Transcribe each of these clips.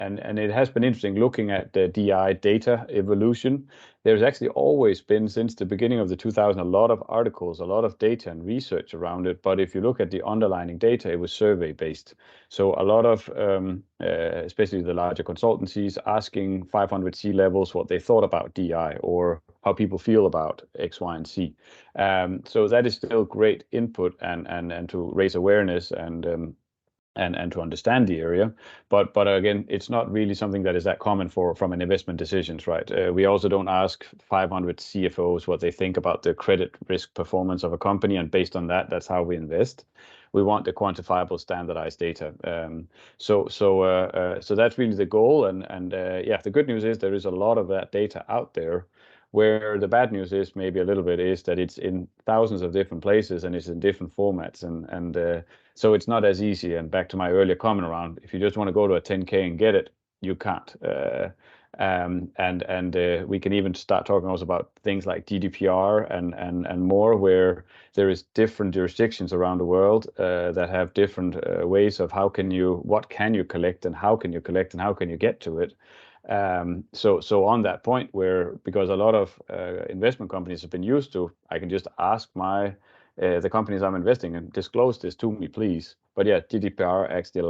and it has been interesting looking at the DEI data evolution. There's actually always been, since the beginning of the 2000s, a lot of articles, a lot of data and research around it. But if you look at the underlying data, it was survey based. So a lot of, especially the larger consultancies, asking 500 C-levels what they thought about DEI or how people feel about X, Y, and Z. So that is still great input and to raise awareness and to understand the area, but again, it's not really something that is that common from an investment decisions, right? We also don't ask 500 CFOs what they think about the credit risk performance of a company, and based on that, that's how we invest. We want the quantifiable, standardized data. So that's really the goal, and yeah, the good news is there is a lot of that data out there. Where the bad news is maybe a little bit is that it's in thousands of different places and it's in different formats, and so it's not as easy. And back to my earlier comment around, if you just want to go to a 10K and get it, you can't. We can even start talking also about things like GDPR and more, where there is different jurisdictions around the world that have different ways of what can you collect and how can you collect and how can you get to it. So on that point, where because a lot of investment companies have been used to, I can just ask the companies I'm investing in, disclose this to me, please. But yeah, GDPR actually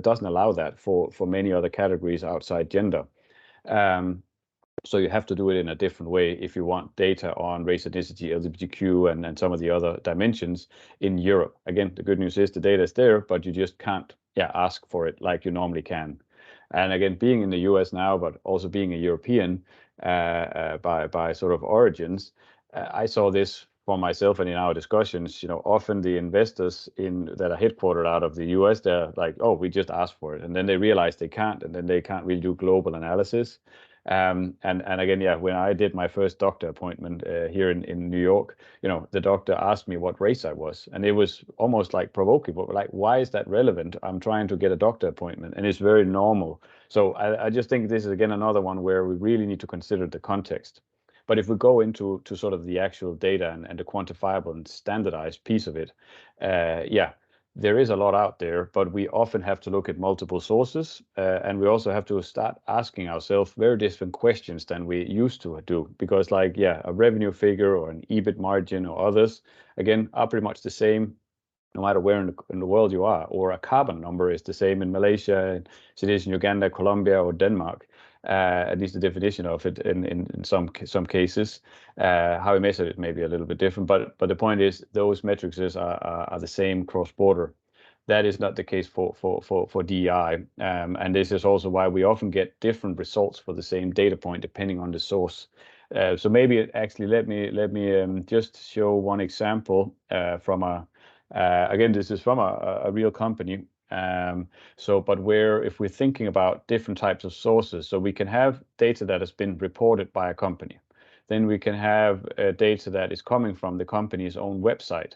doesn't allow that for many other categories outside gender. So you have to do it in a different way if you want data on race, ethnicity, LGBTQ, and some of the other dimensions in Europe. Again, the good news is the data is there, but you just can't ask for it like you normally can. And again, being in the US now, but also being a European by sort of origins, I saw this for myself and in our discussions. Often the investors that are headquartered out of the US, they're like, oh, we just asked for it, and then they realize they can't, and then they can't really do global analysis. And again, yeah, when I did my first doctor appointment here in New York, the doctor asked me what race I was, and it was almost like provoking, but like, why is that relevant? I'm trying to get a doctor appointment, and it's very normal. So I just think this is again another one where we really need to consider the context. But if we go into sort of the actual data and the quantifiable and standardized piece of it, yeah, there is a lot out there, but we often have to look at multiple sources, and we also have to start asking ourselves very different questions than we used to do, because like, yeah, a revenue figure or an EBIT margin or others, again, are pretty much the same no matter where in the world you are, or a carbon number is the same in Malaysia, as it is in Uganda, Colombia, or Denmark. At least the definition of it in some cases. How we measure it may be a little bit different, but the point is those metrics are the same cross-border. That is not the case for DEI, and this is also why we often get different results for the same data point depending on the source. So maybe actually let me just show one example from again, this is from a real company. But where if we're thinking about different types of sources, so we can have data that has been reported by a company, then we can have data that is coming from the company's own website,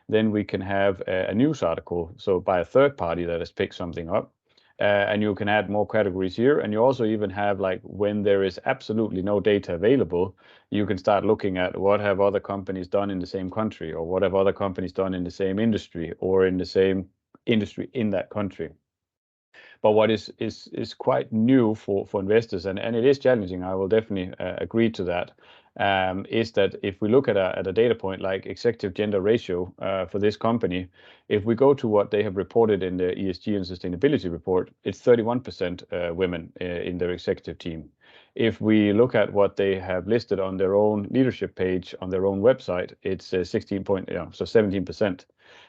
then we can have a news article, so by a third party that has picked something up, and you can add more categories here, and you also even have, like, when there is absolutely no data available, you can start looking at what have other companies done in the same country, or what have other companies done in the same industry or in the same industry in that country. But what is quite new for investors, and it is challenging, I will definitely agree to that, is that if we look at a data point like executive gender ratio for this company, if we go to what they have reported in the ESG and sustainability report, it's 31% women in their executive team. If we look at what they have listed on their own leadership page on their own website, it's 17%.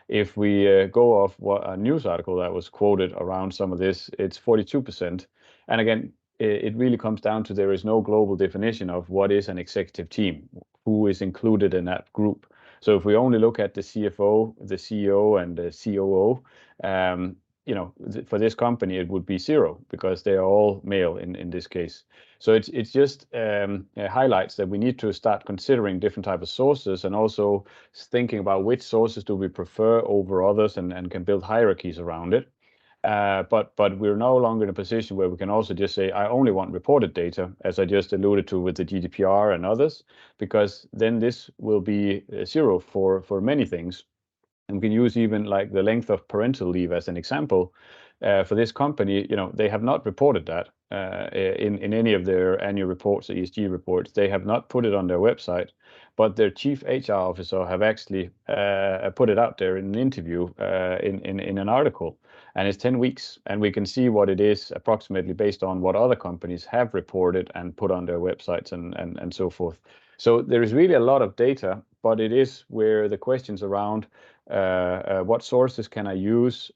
If we go off what a news article that was quoted around some of this, it's 42%. And again, it really comes down to there is no global definition of what is an executive team, who is included in that group. So if we only look at the CFO, the CEO, and the COO, for this company, it would be 0 because they are all male in this case. So it's just highlights that we need to start considering different types of sources, and also thinking about which sources do we prefer over others, and can build hierarchies around it. But we're no longer in a position where we can also just say, I only want reported data, as I just alluded to with the GDPR and others, because then this will be 0 for many things. And we can use even like the length of parental leave as an example. for this company, they have not reported that in any of their annual reports, ESG reports. They have not put it on their website, but their chief HR officer have actually put it out there in an interview in an article. And it's 10 weeks, and we can see what it is approximately based on what other companies have reported and put on their websites and so forth. So there is really a lot of data, but it is where the questions around what sources can I use,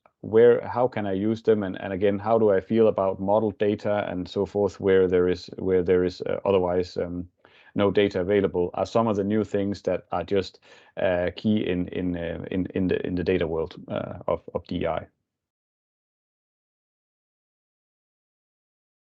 how can I use them, and again, how do I feel about model data and so forth, where there is otherwise no data available, are some of the new things that are just key in the data world of DEI.